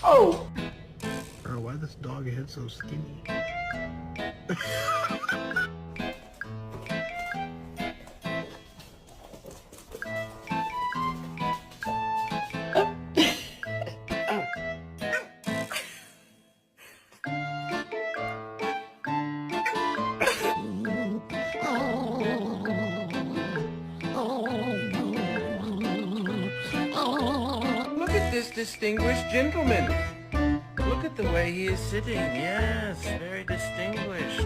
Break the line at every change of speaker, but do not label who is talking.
Oh!
Bro, why this dog head so skinny?
Look at this distinguished gentleman. Look at the way he is sitting. Yes, very distinguished.